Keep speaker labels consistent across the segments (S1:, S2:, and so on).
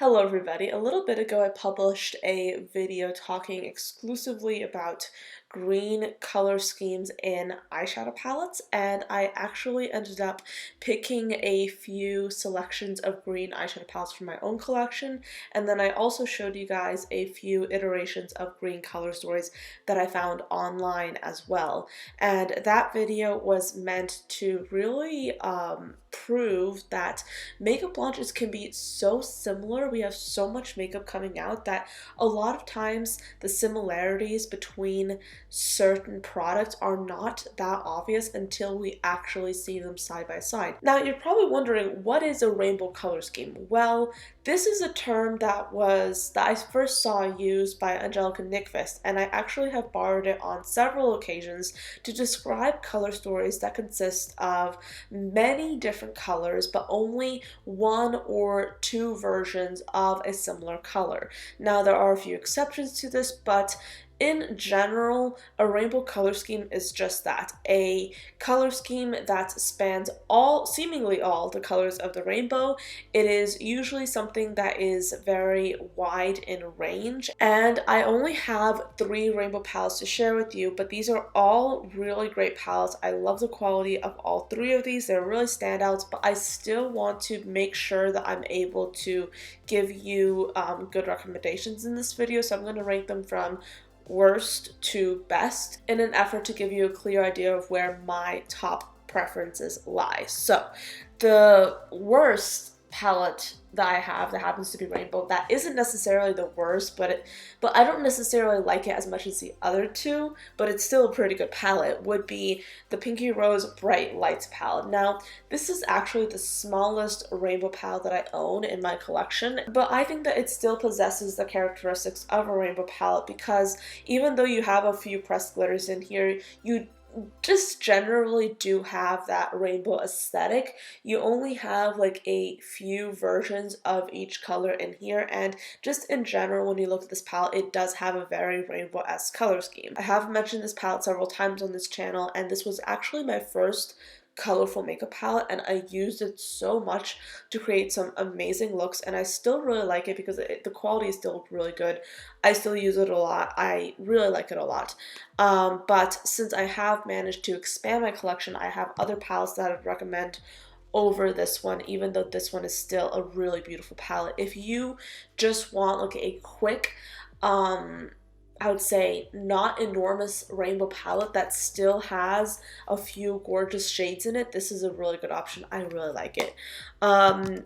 S1: Hello everybody. A little bit ago I published a video talking exclusively about green color schemes in eyeshadow palettes, and I actually ended up picking a few selections of green eyeshadow palettes from my own collection, and then I also showed you guys a few iterations of green color stories that I found online as well. And that video was meant to really prove that makeup launches can be so similar. We have so much makeup coming out that a lot of times the similarities between certain products are not that obvious until we actually see them side by side. Now you're probably wondering, what is a rainbow color scheme? Well, this is a term that I first saw used by Angelica Nyqvist, and I actually have borrowed it on several occasions to describe color stories that consist of many different colors but only one or two versions of a similar color. Now there are a few exceptions to this, but in general, a rainbow color scheme is just that, a color scheme that spans seemingly all the colors of the rainbow. It is usually something that is very wide in range, and I only have 3 rainbow palettes to share with you, but these are all really great palettes. I love the quality of all 3 of these. They're really standouts, but I still want to make sure that I'm able to give you good recommendations in this video, so I'm going to rank them from worst to best in an effort to give you a clear idea of where my top preferences lie. So the worst palette that I have that happens to be rainbow, that isn't necessarily the worst, but I don't necessarily like it as much as the other two, but it's still a pretty good palette, would be the Pinky Rose Bright Lights palette. Now, this is actually the smallest rainbow palette that I own in my collection, but I think that it still possesses the characteristics of a rainbow palette because even though you have a few pressed glitters in here, you just generally do have that rainbow aesthetic. You only have like a few versions of each color in here, and just in general when you look at this palette, it does have a very rainbow-esque color scheme. I have mentioned this palette several times on this channel, and this was actually my first colorful makeup palette, and I used it so much to create some amazing looks, and I still really like it because the quality is still really good. I still use it a lot. I really like it a lot. But since I have managed to expand my collection, I have other palettes that I would recommend over this one, even though this one is still a really beautiful palette. If you just want like a quick I would say not enormous rainbow palette that still has a few gorgeous shades in it, this is a really good option. I really like it.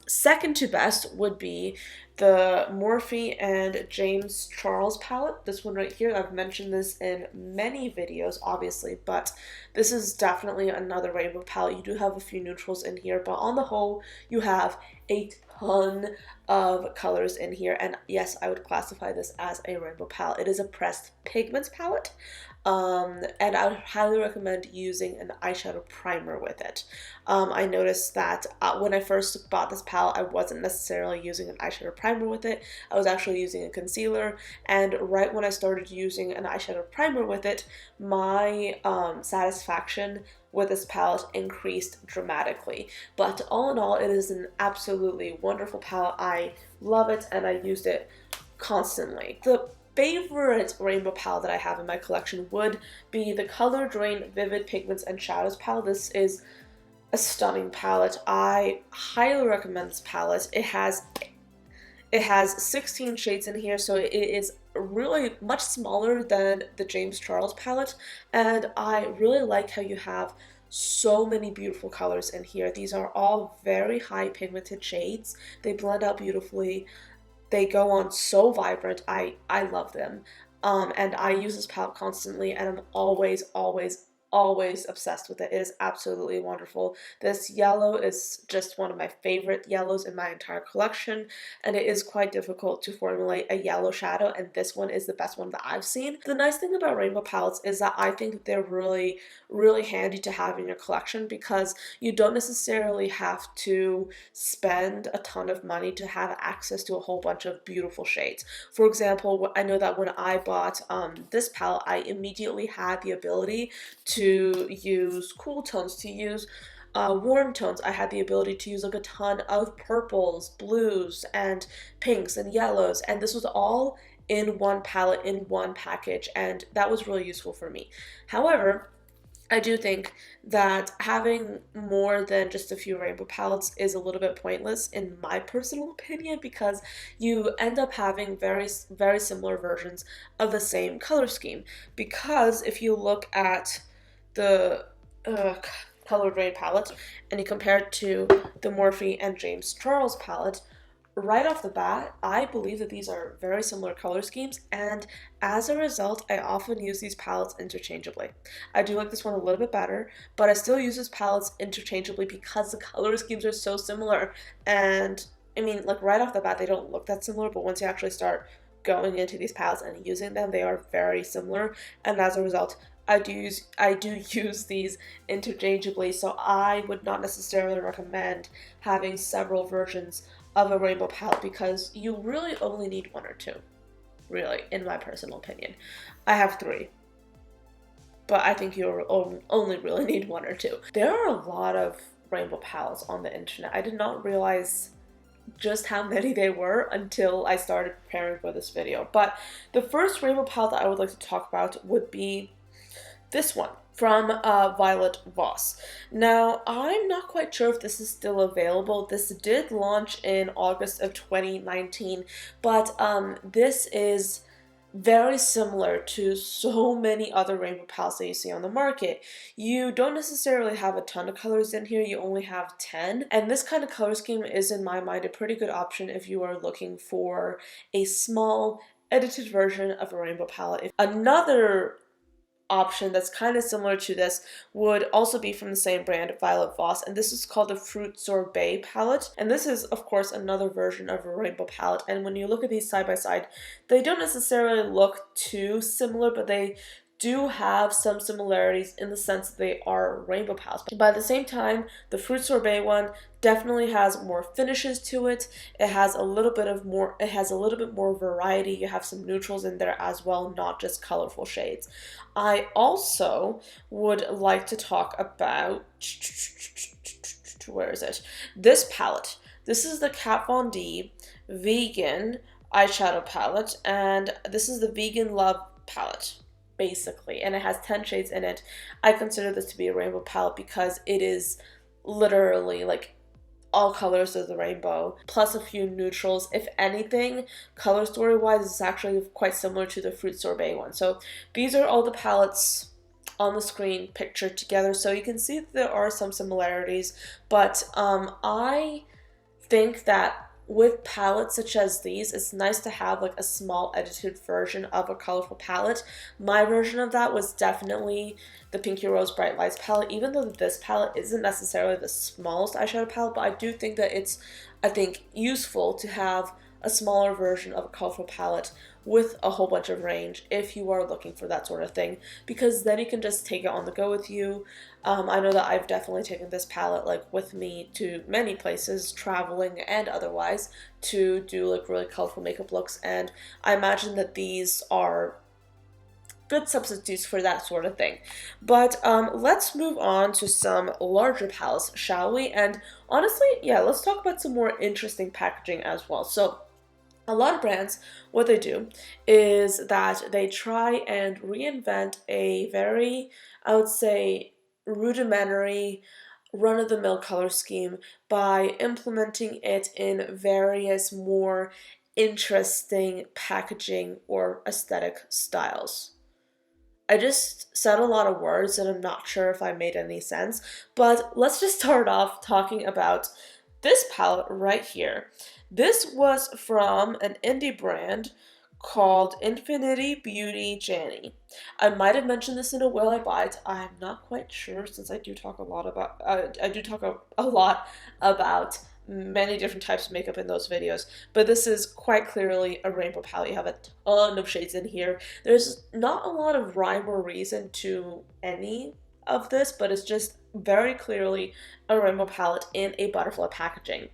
S1: Second to best would be the Morphe and James Charles palette. This one right here, I've mentioned this in many videos obviously, but this is definitely another rainbow palette. You do have a few neutrals in here, but on the whole you have a ton of colors in here, and yes, I would classify this as a rainbow palette. It is a pressed pigments palette, and I would highly recommend using an eyeshadow primer with it. I noticed that when I first bought this palette, I wasn't necessarily using an eyeshadow primer with it. I was actually using a concealer, and right when I started using an eyeshadow primer with it, my satisfaction with this palette increased dramatically. But all in all, it is an absolutely wonderful palette. I love it, and I used it constantly. The favorite rainbow palette that I have in my collection would be the Color Drain Vivid Pigments and Shadows palette. This is a stunning palette. I highly recommend this palette. It has 16 shades in here, so it is really much smaller than the James Charles palette, and I really like how you have so many beautiful colors in here. These are all very high pigmented shades. They blend out beautifully. They go on so vibrant. I love them. And I use this palette constantly, and I'm always obsessed with it. It is absolutely wonderful. This yellow is just one of my favorite yellows in my entire collection, and it is quite difficult to formulate a yellow shadow, and this one is the best one that I've seen. The nice thing about rainbow palettes is that I think they're really handy to have in your collection because you don't necessarily have to spend a ton of money to have access to a whole bunch of beautiful shades. For example, I know that when I bought this palette, I immediately had the ability to use cool tones, to use warm tones, I had the ability to use like a ton of purples, blues, and pinks and yellows, and this was all in one palette, in one package, and that was really useful for me. However, I do think that having more than just a few rainbow palettes is a little bit pointless in my personal opinion, because you end up having very similar versions of the same color scheme. Because if you look at the uh, colored rain palette and you compare it to the Morphe and James Charles palette, right off the bat, I believe that these are very similar color schemes, and as a result, I often use these palettes interchangeably. I do like this one a little bit better, but I still use these palettes interchangeably because the color schemes are so similar. And I mean, like right off the bat, they don't look that similar, but once you actually start going into these palettes and using them, they are very similar, and as a result, I do use these interchangeably, so I would not necessarily recommend having several versions of a rainbow palette because you really only need one or two, really, in my personal opinion. I have three, but I think you only really need one or two. There are a lot of rainbow palettes on the internet. I did not realize just how many they were until I started preparing for this video. But the first rainbow palette that I would like to talk about would be this one from Violet Voss. Now, I'm not quite sure if this is still available. This did launch in August of 2019, but this is very similar to so many other rainbow palettes that you see on the market. You don't necessarily have a ton of colors in here, you only have 10, and this kind of color scheme is, in my mind, a pretty good option if you are looking for a small, edited version of a rainbow palette. Another option that's kind of similar to this would also be from the same brand, Violet Voss, and this is called the Fruit Sorbet palette. And this is, of course, another version of a rainbow palette. And when you look at these side by side, they don't necessarily look too similar, but they do have some similarities in the sense that they are rainbow palettes. But at the same time, the Fruit Sorbet one definitely has more finishes to it. It has a little bit more variety. You have some neutrals in there as well, not just colorful shades. I also would like to talk about, where is it? This palette. This is the Kat Von D Vegan eyeshadow palette, and this is the Vegan Love palette, basically, and it has 10 shades in it. I consider this to be a rainbow palette because it is literally like all colors of the rainbow, plus a few neutrals. If anything, color story wise, it's actually quite similar to the Fruit Sorbet one. So these are all the palettes on the screen pictured together, so you can see that there are some similarities, but I think that with palettes such as these, it's nice to have like a small edited version of a colorful palette. My version of that was definitely the Pinky Rose Bright Lights palette, even though this palette isn't necessarily the smallest eyeshadow palette, but I do think that it's, useful to have a smaller version of a colorful palette with a whole bunch of range if you are looking for that sort of thing, because then you can just take it on the go with you. I know that I've definitely taken this palette like with me to many places, traveling and otherwise, to do like really colorful makeup looks, and I imagine that these are good substitutes for that sort of thing. But let's move on to some larger palettes, shall we? And honestly, yeah, let's talk about some more interesting packaging as well. So a lot of brands, what they do is that they try and reinvent a very, I would say, rudimentary, run-of-the-mill color scheme by implementing it in various more interesting packaging or aesthetic styles. I just said a lot of words and I'm not sure if I made any sense, but let's just start off talking about this palette right here. This was from an indie brand called Infinity Beauty Janny. I might have mentioned this in a Will I Buy It. I'm not quite sure, since I do talk a lot about a lot about many different types of makeup in those videos, but this is quite clearly a rainbow palette. You have a ton of shades in here. There's not a lot of rhyme or reason to any of this, but it's just very clearly a rainbow palette in a butterfly packaging.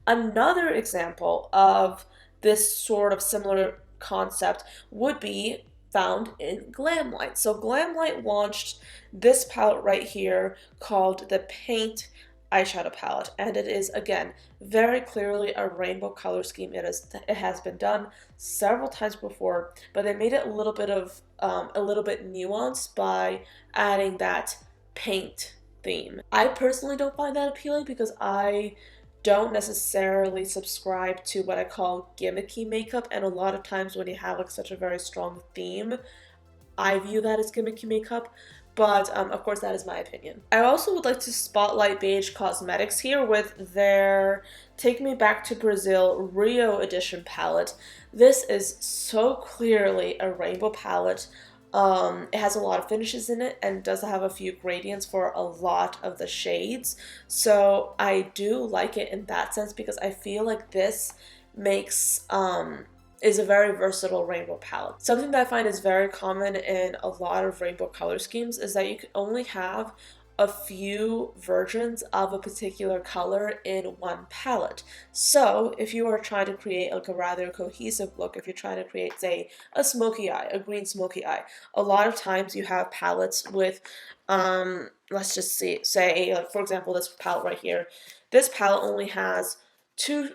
S1: Another example of this sort of similar concept would be found in Glamlight. So Glamlight launched this palette right here called the Paint eyeshadow palette, and it is, again, very clearly a rainbow color scheme. It has been done several times before, but they made it a little bit nuanced by adding that paint theme. I personally don't find that appealing because I don't necessarily subscribe to what I call gimmicky makeup, and a lot of times when you have like such a very strong theme, I view that as gimmicky makeup, but of course that is my opinion. I also would like to spotlight Beige Cosmetics here with their Take Me Back to Brazil Rio Edition palette. This is so clearly a rainbow palette. It has a lot of finishes in it and does have a few gradients for a lot of the shades. So I do like it in that sense because I feel like this makes is a very versatile rainbow palette. Something that I find is very common in a lot of rainbow color schemes is that you can only have a few versions of a particular color in one palette. So if you are trying to create like a rather cohesive look, if you're trying to create, say, a smoky eye, a green smoky eye, a lot of times you have palettes with, let's just say, like for example, this palette right here. This palette only has two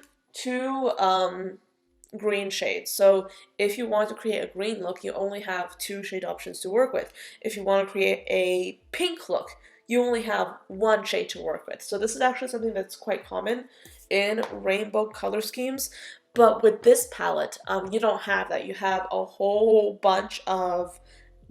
S1: green shades. So if you want to create a green look, you only have two shade options to work with. If you want to create a pink look, you only have one shade to work with. So this is actually something that's quite common in rainbow color schemes. But with this palette, you don't have that. You have a whole bunch of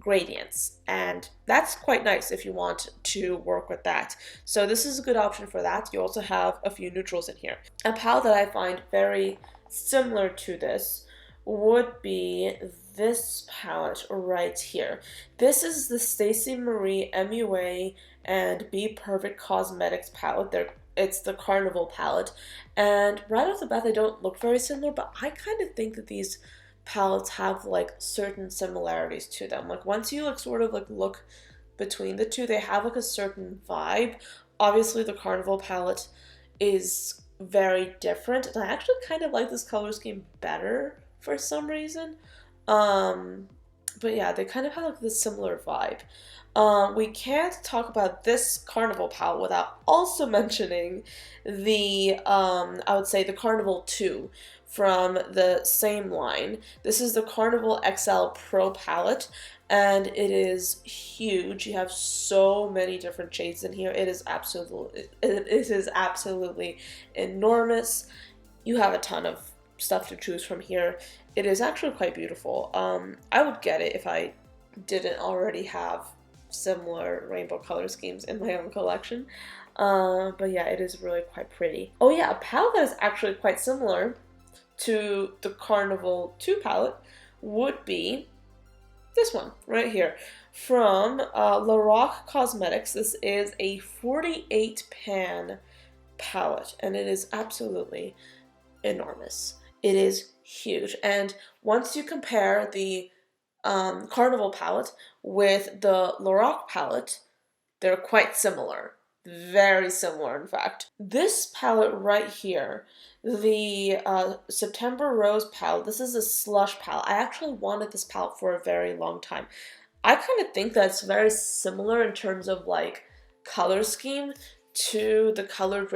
S1: gradients, and that's quite nice if you want to work with that. So this is a good option for that. You also have a few neutrals in here. A palette that I find very similar to this would be this palette right here. This is the Stacey Marie MUA and Be Perfect Cosmetics palette. It's the Carnival palette, and right off the bat they don't look very similar, but I kind of think that these palettes have like certain similarities to them. Like once you like sort of like look between the two, they have like a certain vibe. Obviously the Carnival palette is very different, and I actually kind of like this color scheme better for some reason. But yeah, they kind of have like this similar vibe. We can't talk about this Carnival palette without also mentioning the, I would say the Carnival 2 from the same line. This is the Carnival XL Pro palette, and it is huge. You have so many different shades in here. It is absolutely enormous. You have a ton of stuff to choose from here. It is actually quite beautiful. I would get it if I didn't already have similar rainbow color schemes in my own collection. But yeah, it is really quite pretty. Oh yeah, a palette that is actually quite similar to the Carnival 2 palette would be this one right here from Lorac Cosmetics. This is a 48 pan palette, and it is absolutely enormous. It is huge, and once you compare the Carnival palette with the Lorac palette, they're quite similar. Very similar, in fact. This palette right here, the September Rose palette, this is a slush palette. I actually wanted this palette for a very long time. I kind of think that's very similar in terms of like color scheme to the Colored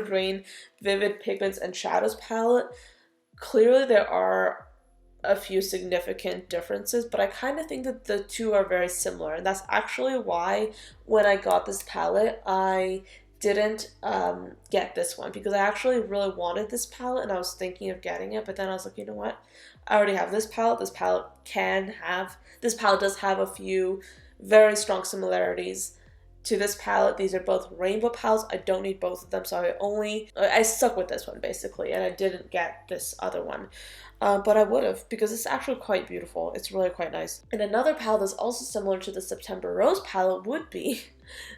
S1: Rain Vivid Pigments and Shadows palette. Clearly there are a few significant differences, but I kind of think that the two are very similar, and that's actually why when I got this palette I didn't get this one, because I actually really wanted this palette and I was thinking of getting it, but then I was like, you know what, I already have this palette. This palette does have a few very strong similarities to this palette. These are both rainbow palettes. I don't need both of them, so I stuck with this one basically, and I didn't get this other one. But I would have, because it's actually quite beautiful. It's really quite nice. And another palette that's also similar to the September Rose palette would be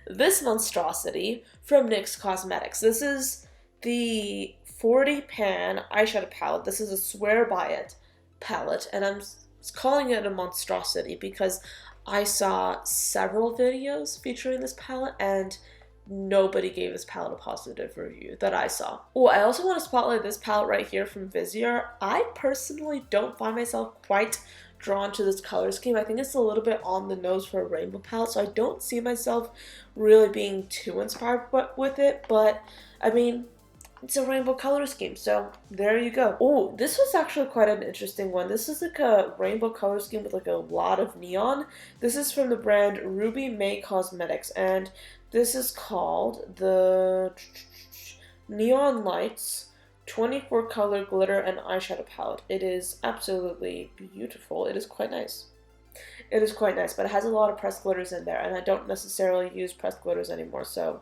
S1: this monstrosity from NYX Cosmetics. This is the 40 pan eyeshadow palette. This is a Swear By It palette, and I'm calling it a monstrosity because I saw several videos featuring this palette and nobody gave this palette a positive review that I saw. Oh, I also want to spotlight this palette right here from Vizier. I personally don't find myself quite drawn to this color scheme. I think it's a little bit on the nose for a rainbow palette, so I don't see myself really being too inspired with it, but I mean, it's a rainbow color scheme, so there you go. Oh, this was actually quite an interesting one. This is like a rainbow color scheme with like a lot of neon. This is from the brand Ruby May Cosmetics, and this is called the Neon Lights 24 color glitter and eyeshadow palette. It is absolutely beautiful. It is quite nice. It is quite nice, but it has a lot of pressed glitters in there, and I don't necessarily use pressed glitters anymore, so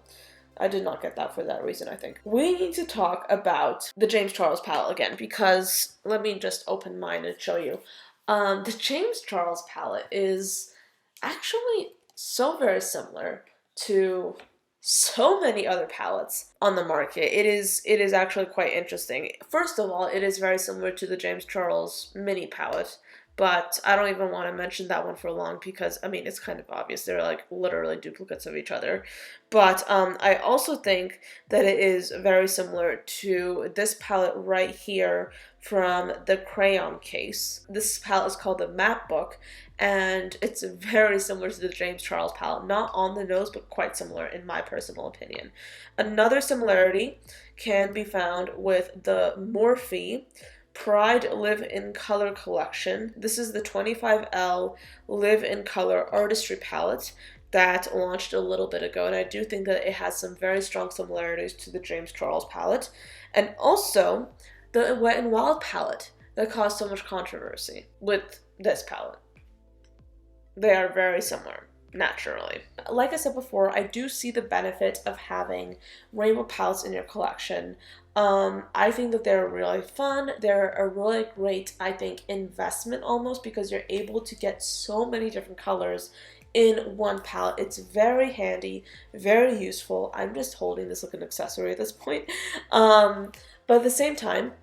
S1: I did not get that for that reason, I think. We need to talk about the James Charles palette again, because let me just open mine and show you. The James Charles palette is actually so very similar to so many other palettes on the market. It is actually quite interesting. First of all, it is very similar to the James Charles mini palette, but I don't even want to mention that one for long because, I mean, it's kind of obvious. They're like literally duplicates of each other. But I also think that it is very similar to this palette right here from the crayon case. This palette is called the Map Book, and it's very similar to the James Charles palette. Not on the nose, but quite similar in my personal opinion. Another similarity can be found with the Morphe Pride Live in Color collection. This is the 25L Live in Color Artistry palette that launched a little bit ago, and I do think that it has some very strong similarities to the James Charles palette. And also, the Wet n Wild palette that caused so much controversy with this palette. They are very similar, naturally. Like I said before, I do see the benefit of having rainbow palettes in your collection. I think that they're really fun. They're a really great, I think, investment almost, because you're able to get so many different colors in one palette. It's very handy, very useful. I'm just holding this like an accessory at this point. But at the same time,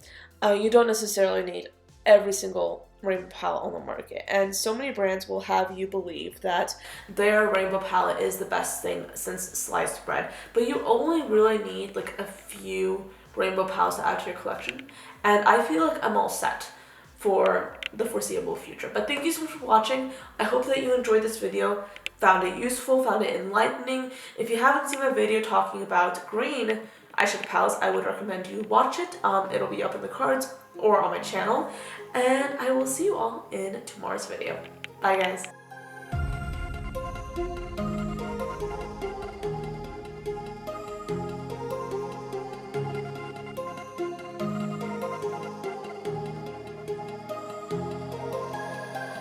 S1: you don't necessarily need every single rainbow palette on the market, and so many brands will have you believe that their rainbow palette is the best thing since sliced bread, but you only really need like a few rainbow palettes to add to your collection, and I feel like I'm all set for the foreseeable future. But thank you so much for watching. I hope that you enjoyed this video, found it useful, found it enlightening. If you haven't seen my video talking about green eyeshadow palettes, I would recommend you watch it. It'll be up in the cards or on my channel, and I will see you all in tomorrow's video. Bye guys.